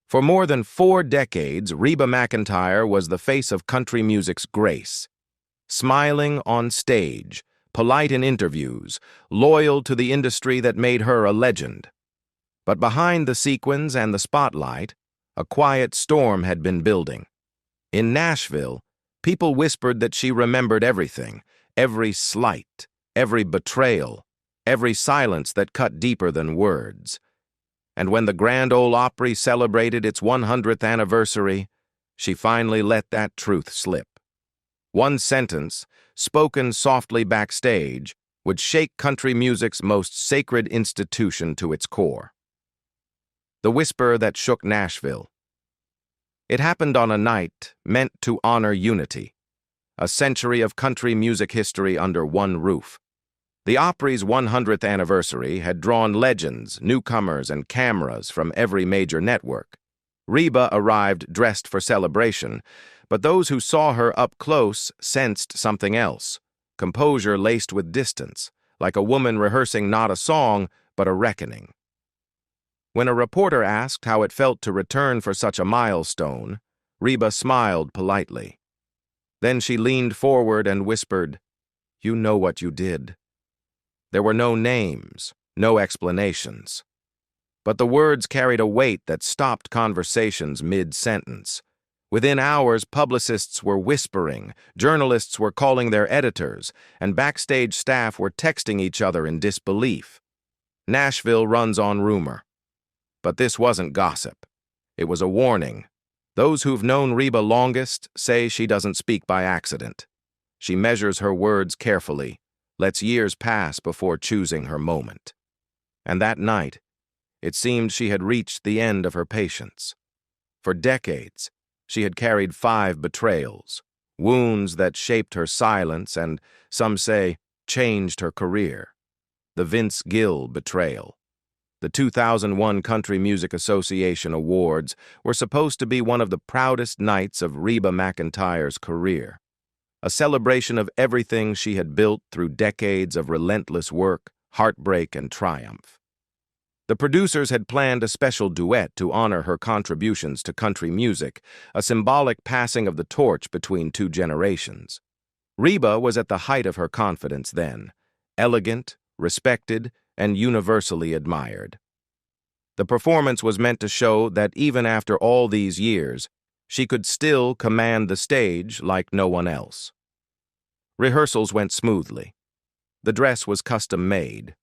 For more than 4 decades, Reba McEntire was the face of country music's grace. Smiling on stage, polite in interviews, loyal to the industry that made her a legend. But behind the sequins and the spotlight, a quiet storm had been building. In Nashville, people whispered that she remembered everything, every slight, every betrayal, every silence that cut deeper than words. And when the Grand Ole Opry celebrated its 100th anniversary, she finally let that truth slip. One sentence, spoken softly backstage, would shake country music's most sacred institution to its core. The whisper that shook Nashville. It happened on a night meant to honor unity, a century of country music history under one roof. The Opry's 100th anniversary had drawn legends, newcomers, and cameras from every major network. Reba arrived dressed for celebration, but those who saw her up close sensed something else, composure laced with distance, like a woman rehearsing not a song, but a reckoning. When a reporter asked how it felt to return for such a milestone, Reba smiled politely. Then she leaned forward and whispered, "You know what you did." There were no names, no explanations. But the words carried a weight that stopped conversations mid-sentence. Within hours, publicists were whispering, journalists were calling their editors, and backstage staff were texting each other in disbelief. Nashville runs on rumor. But this wasn't gossip. It was a warning. Those who've known Reba longest say she doesn't speak by accident. She measures her words carefully, lets years pass before choosing her moment. And that night, it seemed she had reached the end of her patience. For decades, she had carried 5 betrayals, wounds that shaped her silence and, some say, changed her career. The Vince Gill betrayal. The 2001 Country Music Association Awards were supposed to be one of the proudest nights of Reba McEntire's career. A celebration of everything she had built through decades of relentless work, heartbreak, and triumph. The producers had planned a special duet to honor her contributions to country music, a symbolic passing of the torch between 2 generations. Reba was at the height of her confidence then, elegant, respected, and universally admired. The performance was meant to show that even after all these years, she could still command the stage like no one else. Rehearsals went smoothly. The dress was custom-made,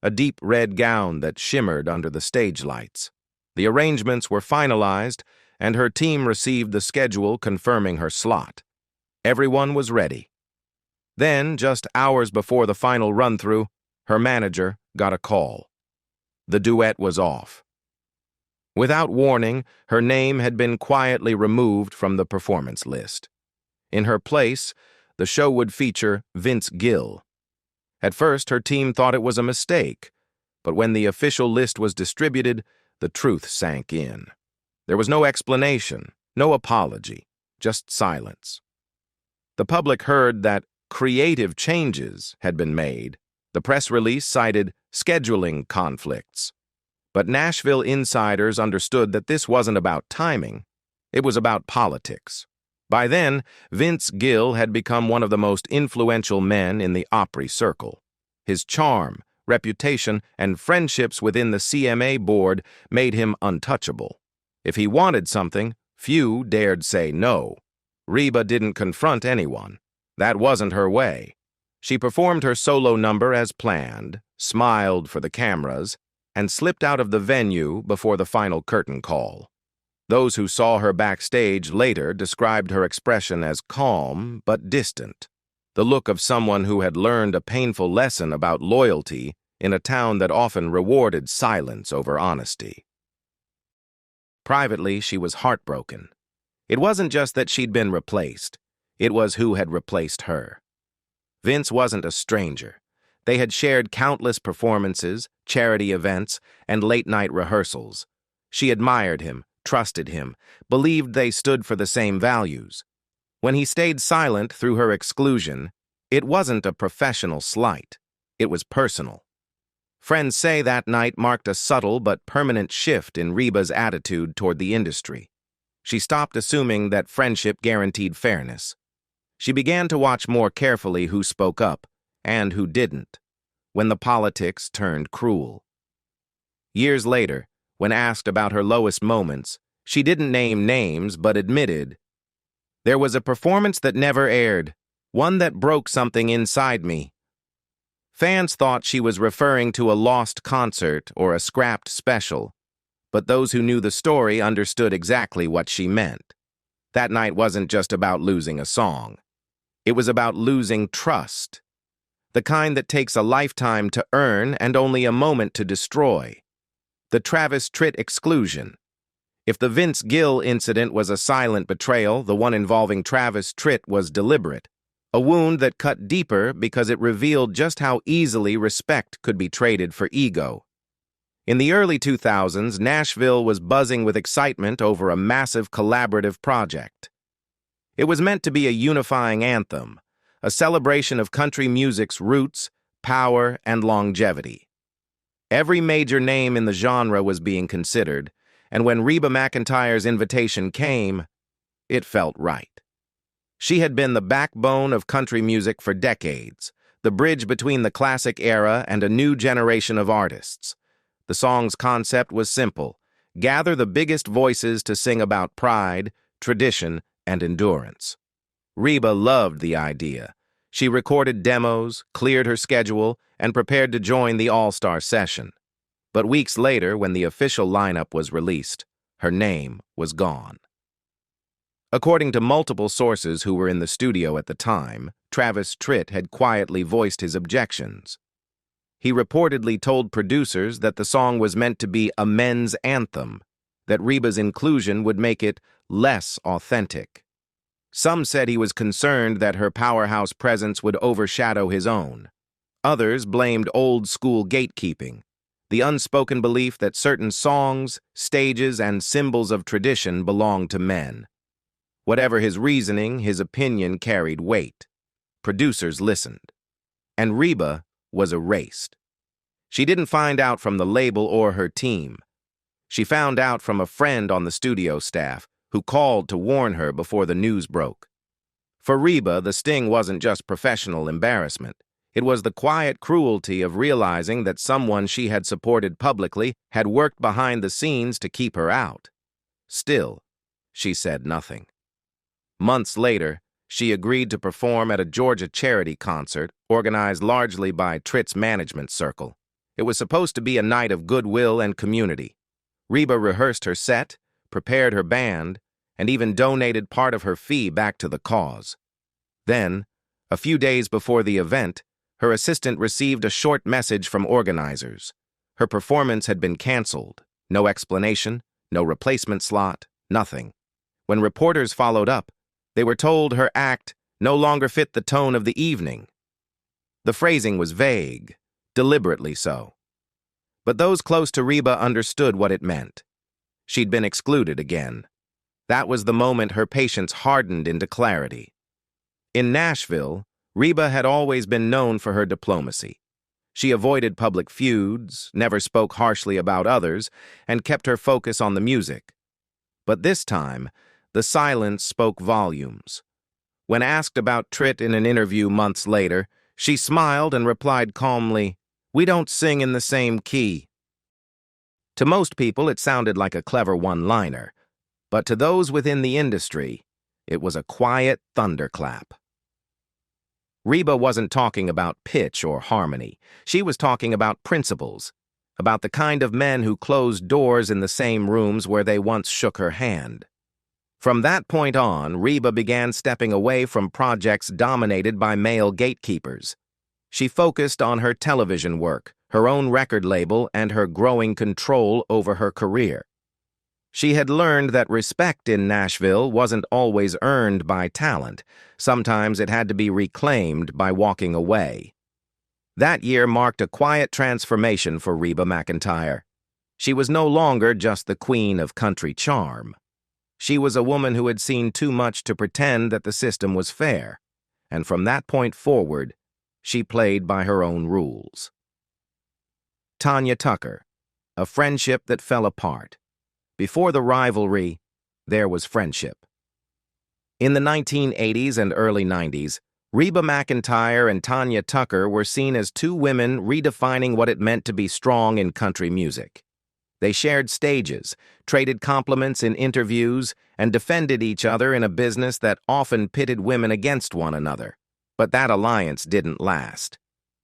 a deep red gown that shimmered under the stage lights. The arrangements were finalized, and her team received the schedule confirming her slot. Everyone was ready. Then, just hours before the final run-through, her manager got a call. The duet was off. Without warning, her name had been quietly removed from the performance list. In her place, the show would feature Vince Gill. At first, her team thought it was a mistake, but when the official list was distributed, the truth sank in. There was no explanation, no apology, just silence. The public heard that creative changes had been made. The press release cited scheduling conflicts. But Nashville insiders understood that this wasn't about timing. It was about politics. By then, Vince Gill had become one of the most influential men in the Opry circle. His charm, reputation, and friendships within the CMA board made him untouchable. If he wanted something, few dared say no. Reba didn't confront anyone. That wasn't her way. She performed her solo number as planned, smiled for the cameras, and slipped out of the venue before the final curtain call. Those who saw her backstage later described her expression as calm but distant, the look of someone who had learned a painful lesson about loyalty in a town that often rewarded silence over honesty. Privately, she was heartbroken. It wasn't just that she'd been replaced. It was who had replaced her. Vince wasn't a stranger. They had shared countless performances, charity events, and late-night rehearsals. She admired him, trusted him, believed they stood for the same values. When he stayed silent through her exclusion, it wasn't a professional slight. It was personal. Friends say that night marked a subtle but permanent shift in Reba's attitude toward the industry. She stopped assuming that friendship guaranteed fairness. She began to watch more carefully who spoke up and who didn't, when the politics turned cruel. Years later, when asked about her lowest moments, she didn't name names but admitted, "There was a performance that never aired, one that broke something inside me." Fans thought she was referring to a lost concert or a scrapped special, but those who knew the story understood exactly what she meant. That night wasn't just about losing a song. It was about losing trust, the kind that takes a lifetime to earn and only a moment to destroy. The Travis Tritt exclusion. If the Vince Gill incident was a silent betrayal, the one involving Travis Tritt was deliberate, a wound that cut deeper because it revealed just how easily respect could be traded for ego. In the early 2000s, Nashville was buzzing with excitement over a massive collaborative project. It was meant to be a unifying anthem, a celebration of country music's roots, power, and longevity. Every major name in the genre was being considered, and when Reba McEntire's invitation came, it felt right. She had been the backbone of country music for decades, the bridge between the classic era and a new generation of artists. The song's concept was simple: gather the biggest voices to sing about pride, tradition, and endurance. Reba loved the idea. She recorded demos, cleared her schedule, and prepared to join the all-star session. But weeks later, when the official lineup was released, her name was gone. According to multiple sources who were in the studio at the time, Travis Tritt had quietly voiced his objections. He reportedly told producers that the song was meant to be a men's anthem, that Reba's inclusion would make it less authentic. Some said he was concerned that her powerhouse presence would overshadow his own. Others blamed old-school gatekeeping, the unspoken belief that certain songs, stages, and symbols of tradition belonged to men. Whatever his reasoning, his opinion carried weight. Producers listened. And Reba was erased. She didn't find out from the label or her team. She found out from a friend on the studio staff who called to warn her before the news broke. For Reba, the sting wasn't just professional embarrassment. It was the quiet cruelty of realizing that someone she had supported publicly had worked behind the scenes to keep her out. Still, she said nothing. Months later, she agreed to perform at a Georgia charity concert organized largely by Tritt's management circle. It was supposed to be a night of goodwill and community. Reba rehearsed her set, prepared her band, and even donated part of her fee back to the cause. Then, a few days before the event, her assistant received a short message from organizers. Her performance had been canceled. No explanation, no replacement slot, nothing. When reporters followed up, they were told her act no longer fit the tone of the evening. The phrasing was vague, deliberately so. But those close to Reba understood what it meant. She'd been excluded again. That was the moment her patience hardened into clarity. In Nashville, Reba had always been known for her diplomacy. She avoided public feuds, never spoke harshly about others, and kept her focus on the music. But this time, the silence spoke volumes. When asked about Tritt in an interview months later, she smiled and replied calmly, "We don't sing in the same key." To most people, it sounded like a clever one-liner, but to those within the industry, it was a quiet thunderclap. Reba wasn't talking about pitch or harmony. She was talking about principles, about the kind of men who closed doors in the same rooms where they once shook her hand. From that point on, Reba began stepping away from projects dominated by male gatekeepers. She focused on her television work, her own record label, and her growing control over her career. She had learned that respect in Nashville wasn't always earned by talent. Sometimes it had to be reclaimed by walking away. That year marked a quiet transformation for Reba McEntire. She was no longer just the queen of country charm. She was a woman who had seen too much to pretend that the system was fair, and from that point forward, she played by her own rules. Tanya Tucker, a friendship that fell apart. Before the rivalry, there was friendship. In the 1980s and early 90s, Reba McEntire and Tanya Tucker were seen as two women redefining what it meant to be strong in country music. They shared stages, traded compliments in interviews, and defended each other in a business that often pitted women against one another. But that alliance didn't last.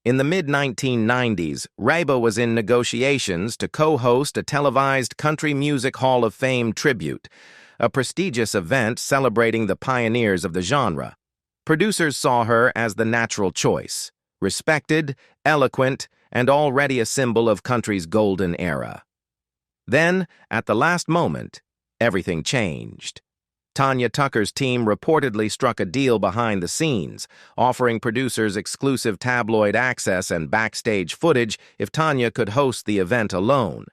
In the mid-1990s, Reba was in negotiations to co-host a televised Country Music Hall of Fame tribute, a prestigious event celebrating the pioneers of the genre. Producers saw her as the natural choice, respected, eloquent, and already a symbol of country's golden era. Then, at the last moment, everything changed. Tanya Tucker's team reportedly struck a deal behind the scenes, offering producers exclusive tabloid access and backstage footage if Tanya could host the event alone.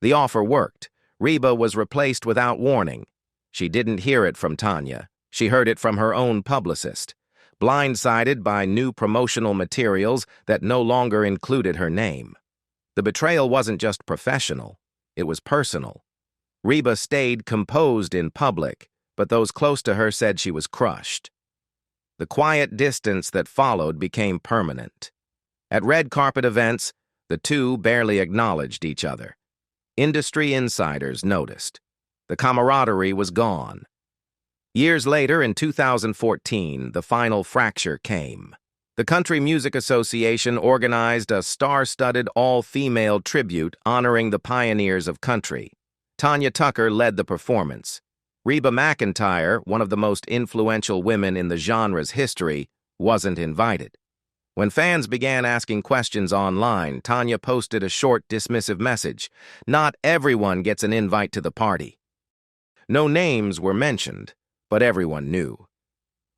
The offer worked. Reba was replaced without warning. She didn't hear it from Tanya. She heard it from her own publicist, blindsided by new promotional materials that no longer included her name. The betrayal wasn't just professional, it was personal. Reba stayed composed in public, but those close to her said she was crushed. The quiet distance that followed became permanent. At red carpet events, the two barely acknowledged each other. Industry insiders noticed. The camaraderie was gone. Years later, in 2014, the final fracture came. The Country Music Association organized a star-studded all-female tribute honoring the pioneers of country. Tanya Tucker led the performance. Reba McEntire, one of the most influential women in the genre's history, wasn't invited. When fans began asking questions online, Tanya posted a short, dismissive message. "Not everyone gets an invite to the party." No names were mentioned, but everyone knew.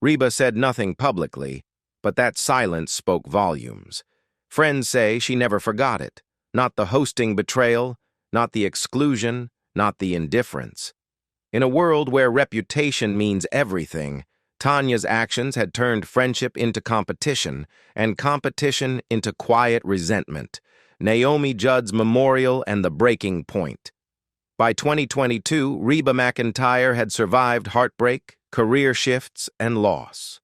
Reba said nothing publicly, but that silence spoke volumes. Friends say she never forgot it. Not the hosting betrayal, not the exclusion, not the indifference. In a world where reputation means everything, Tanya's actions had turned friendship into competition, and competition into quiet resentment. Naomi Judd's memorial and the breaking point. By 2022, Reba McEntire had survived heartbreak, career shifts, and loss.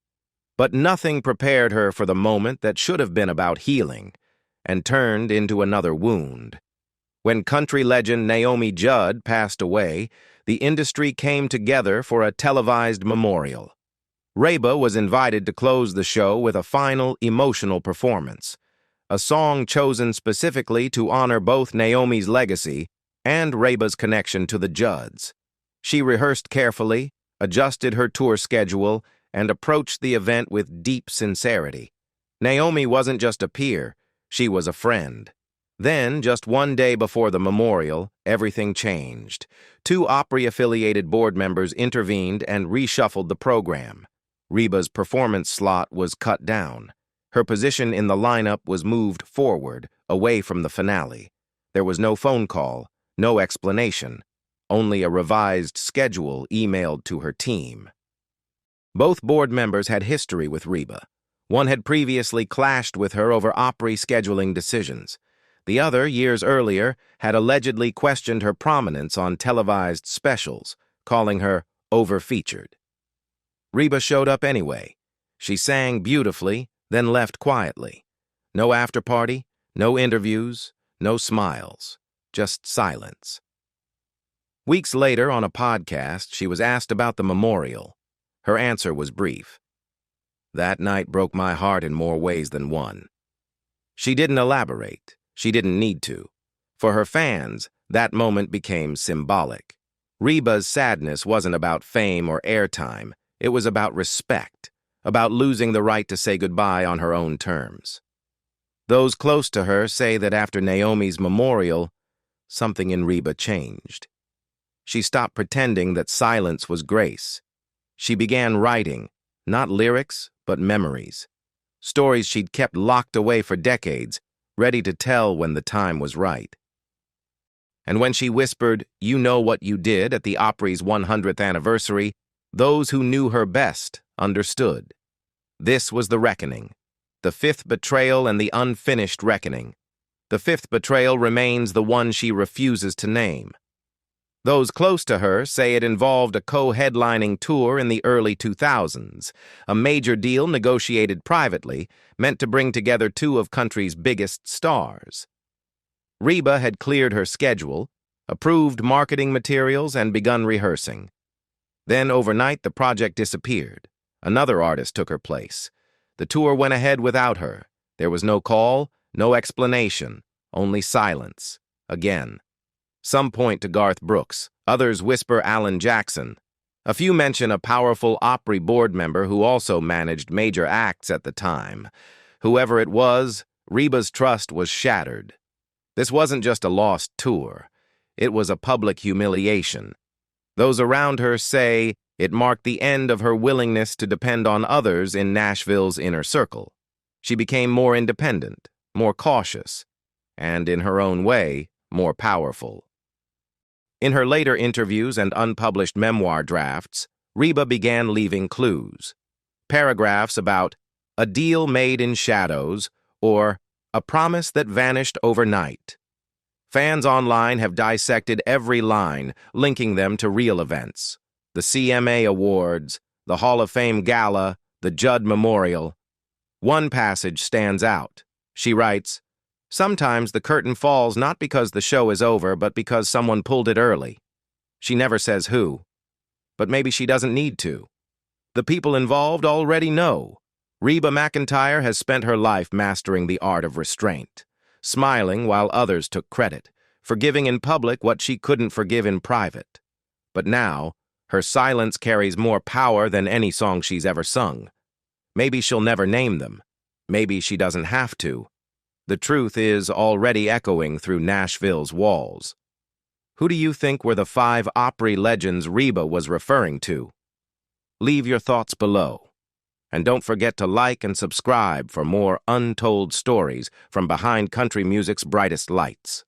But nothing prepared her for the moment that should have been about healing, and turned into another wound. When country legend Naomi Judd passed away, the industry came together for a televised memorial. Reba was invited to close the show with a final emotional performance, a song chosen specifically to honor both Naomi's legacy and Reba's connection to the Judds. She rehearsed carefully, adjusted her tour schedule, and approached the event with deep sincerity. Naomi wasn't just a peer, she was a friend. Then, just one day before the memorial, everything changed. Two Opry-affiliated board members intervened and reshuffled the program. Reba's performance slot was cut down. Her position in the lineup was moved forward, away from the finale. There was no phone call, no explanation, only a revised schedule emailed to her team. Both board members had history with Reba. One had previously clashed with her over Opry scheduling decisions. The other, years earlier, had allegedly questioned her prominence on televised specials, calling her over-featured. Reba showed up anyway. She sang beautifully, then left quietly. No after-party, no interviews, no smiles, just silence. Weeks later, on a podcast, she was asked about the memorial. Her answer was brief. "That night broke my heart in more ways than one." She didn't elaborate. She didn't need to. For her fans, that moment became symbolic. Reba's sadness wasn't about fame or airtime. It was about respect, about losing the right to say goodbye on her own terms. Those close to her say that after Naomi's memorial, something in Reba changed. She stopped pretending that silence was grace. She began writing, not lyrics, but memories. Stories she'd kept locked away for decades, ready to tell when the time was right. And when she whispered, "You know what you did," at the Opry's 100th anniversary, those who knew her best understood. This was the reckoning, the fifth betrayal and the unfinished reckoning. The fifth betrayal remains the one she refuses to name. Those close to her say it involved a co-headlining tour in the early 2000s, a major deal negotiated privately, meant to bring together two of country's biggest stars. Reba had cleared her schedule, approved marketing materials, and begun rehearsing. Then overnight the project disappeared. Another artist took her place. The tour went ahead without her. There was no call, no explanation, only silence. Again. Some point to Garth Brooks, others whisper Alan Jackson. A few mention a powerful Opry board member who also managed major acts at the time. Whoever it was, Reba's trust was shattered. This wasn't just a lost tour. It was a public humiliation. Those around her say it marked the end of her willingness to depend on others in Nashville's inner circle. She became more independent, more cautious, and in her own way, more powerful. In her later interviews and unpublished memoir drafts, Reba began leaving clues. Paragraphs about a deal made in shadows or a promise that vanished overnight. Fans online have dissected every line, linking them to real events. The CMA Awards, the Hall of Fame Gala, the Judd Memorial. One passage stands out. She writes, "Sometimes the curtain falls not because the show is over, but because someone pulled it early." She never says who. But maybe she doesn't need to. The people involved already know. Reba McEntire has spent her life mastering the art of restraint, smiling while others took credit, forgiving in public what she couldn't forgive in private. But now, her silence carries more power than any song she's ever sung. Maybe she'll never name them. Maybe she doesn't have to. The truth is already echoing through Nashville's walls. Who do you think were the 5 Opry legends Reba was referring to? Leave your thoughts below. And don't forget to like and subscribe for more untold stories from behind country music's brightest lights.